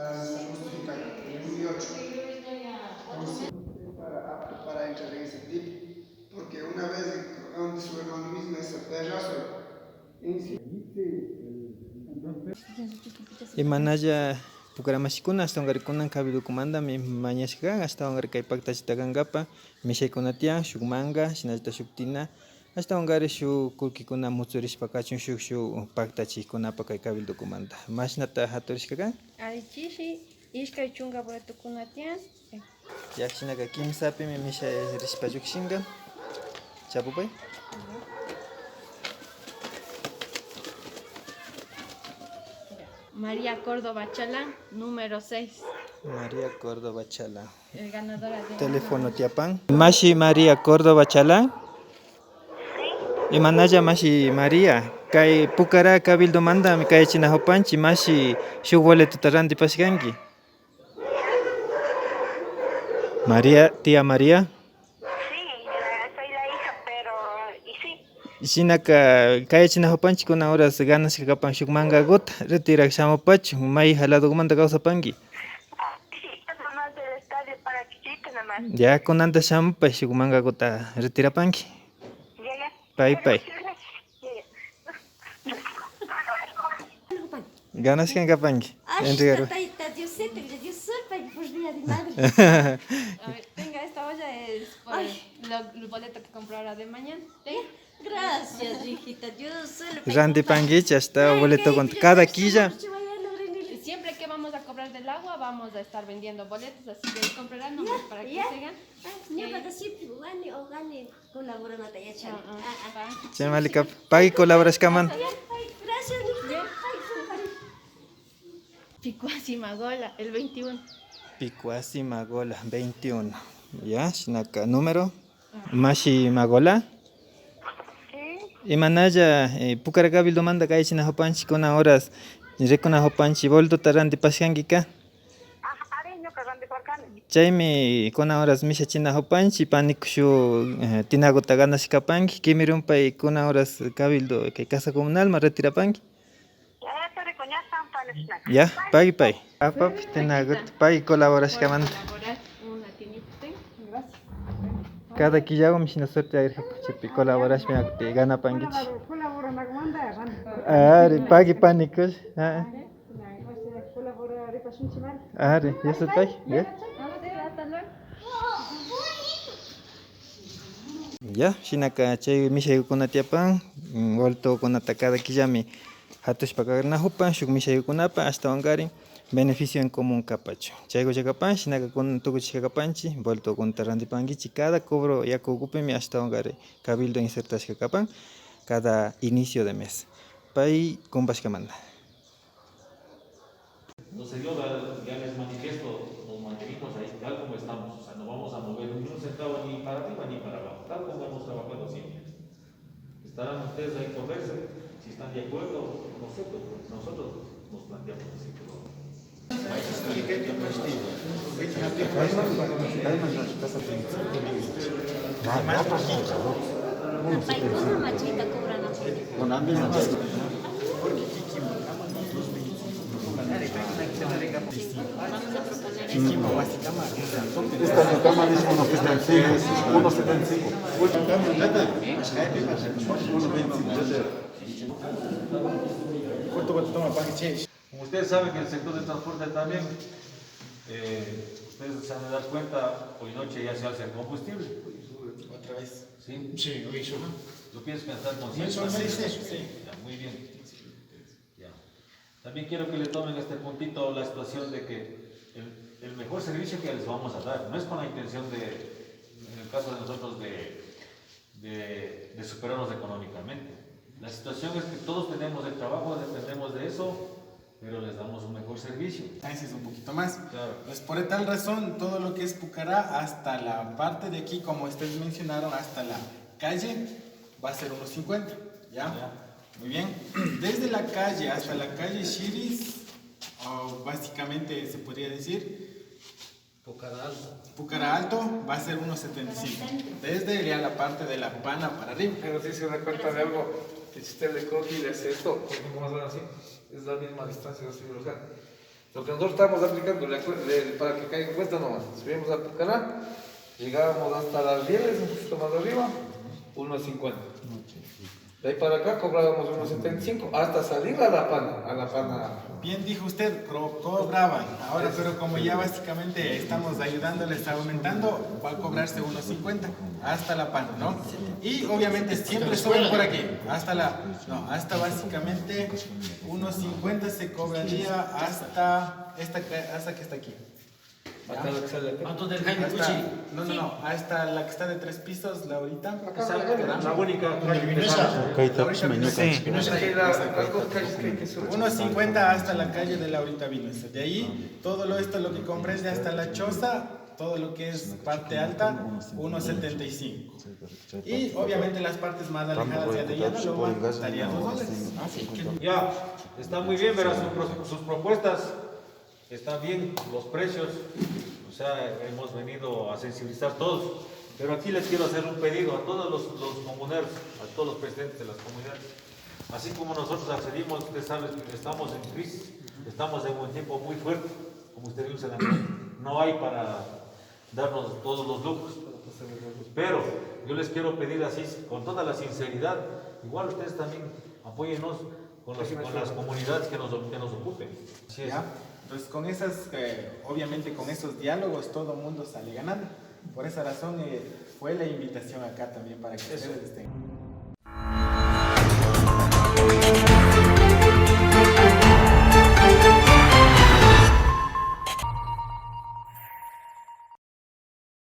para nuestra justificar el 1 y 8. Entonces, para entrar en ese tip, porque una vez donde su hermano mismo es el pedazo, Imanalla pukaramashikuna hasta ongarikunan kabidukumanta mi mañashkan hasta ongari kay paktachita kankapa mishaykuna tiyan shuk manga shinallata shuk tina hasta ongari shuk kullkikuna mutzurishpa kachun shuk paktachikkunapa kay kabildukumanta mashnata haturishka kan Arichishi ishkay chunka boletukuna tiyan. yakchinaka kimsapimi mishay rishpa llukshinka chapupay María Córdoba Chalán, número 6. María Córdoba Chalán. Ganadora de... Teléfono tiapan. Mashi María Córdoba Chalán. Imanalla Mashi María. Kay Pucara Cabildo manda mi kay china hopanchi Mashi shuk boleto ranti paskanki. María, tía María. Sí, soy la hija, pero y sí. Shinaka kay china hopanchi kuna horas ganas que kapan shuk manga gota retira shamopachu may jalado manda causapanki. Sí, es nomás del estadio para Chichito nomás. Ya con anda shamopa shuk manga gota retira panki. Ya, ya. Pai pai. Ganas que kapanki. Entregar. Dios suelta por día de madre. A ver, tenga, esta olla es por el boleto que compró ahora de mañana. ¿Tenga? Gracias, hijita. Yo solo Randy Panguich hasta boleto con cada quilla. Siempre que vamos a cobrar del agua, vamos a estar vendiendo boletos, así que comprarán nomás para que sigan. para siempre gane o gane colabora na taya chan. Chamalika, pagi colaboras kaman. Gracias, hijita. Picuasi Magola, el 21. Picuasi Magola 21. Ya, shinaka número. Mashi Magola. Imanaya Pucara Cabildo manda kay china hopanchi kuna horas rekuna hopanchi boldo tarandi pashankika. Chaymi kuna horas misha china hopanchi panikushu tinaguta ganashkapanki kimirunpay kuna horas Cabildo kay casa comunal ma retirapanki. Ya, pagi pay. Apap tinagut pagi colaborashkamanta. Una tinita, gracias. Cada quilla mishina suerte agregachipi colaboras me acte gana panguich. Are pagi panicos. Are, ya se pay, ya. Ya, shinaka chay mishay kunatiapan, volto kunata cada quillami hatushpa kagarna hupan shuk mishay kunapa hasta ongarin beneficio en común capacho. Chaygo chakapan shinaka kun tukuchika kapanchi volto kunta randipankichi cada cobro ya kukupimi hasta ongare cabildo insertashka kapan cada inicio de mes. Pay kumpashkamanta. Entonces yo ya les manifiesto, nos mantenimos ahí tal como estamos, o sea, no vamos a mover ni un centavo ni para arriba ni para abajo, tal como hemos trabajado siempre. Estarán ustedes ahí por verse, si están de acuerdo, nosotros nos planteamos así. ¿Cómo machita cobrando? Esta es la cama, dice 1.75. 1.75. Como ustedes saben que el sector de transporte también, ustedes se han de dar cuenta, hoy noche ya se alza el combustible. Otra vez. ¿Sí? Sí, hoy solo. ¿Tú piensas que están conscientes? Sí. Ya, muy bien. Ya. También quiero que le tomen este puntito la situación de que el mejor servicio que les vamos a dar, no es con la intención de, en el caso de nosotros, de superarnos económicamente. La situación es que todos tenemos el trabajo, dependemos de eso, pero les damos un mejor servicio. Ese es un poquito más. Claro. Pues por tal razón, todo lo que es Pucará, hasta la parte de aquí, como ustedes mencionaron, hasta la calle, va a ser 1.50, ¿ya? Muy bien. Desde la calle hasta la calle Shiris, básicamente se podría decir, Pucará Alto va a ser 1.75. Desde ya la parte de la Pana para arriba. Pero si se da cuenta de algo, que si usted le coge y le hace esto, porque como van así, es la misma distancia de la velocidad. Lo que nosotros estamos aplicando, para que caiga en cuenta nomás, subimos a Pucará, llegábamos hasta las Rieles, un poquito más arriba, 1.50. De ahí para acá cobrábamos 1.75 hasta salir a La Pana. Bien dijo usted, cobraban. Ahora, pero como ya básicamente estamos ayudándoles, aumentando, va a cobrarse 1.50 hasta La Pana, ¿no? Y obviamente siempre suben por aquí, hasta básicamente 1.50 se cobraría hasta que está aquí. ¿Cuánto del Jaime Cuchi? Hasta la que está de 3 pisos, la ahorita. La única Sí. 1.50 hasta la calle de Laurita Vinosa. De ahí, todo esto lo que comprende hasta la choza, todo lo que es parte alta, 1.75. Y obviamente las partes más alejadas de Adriana Loma estaría $2. Ya, está muy bien, verás, sus propuestas están bien, los precios, o sea, hemos venido a sensibilizar todos, pero aquí les quiero hacer un pedido a todos los comuneros, a todos los presidentes de las comunidades. Así como nosotros accedimos, ustedes saben que estamos en crisis, estamos en un tiempo muy fuerte, como usted dice, no hay para darnos todos los lujos. Pero yo les quiero pedir así, con toda la sinceridad, igual ustedes también apóyennos con las comunidades que nos ocupen. Así es. Entonces obviamente con esos diálogos todo el mundo sale ganando. Por esa razón fue la invitación acá también para que ustedes estén.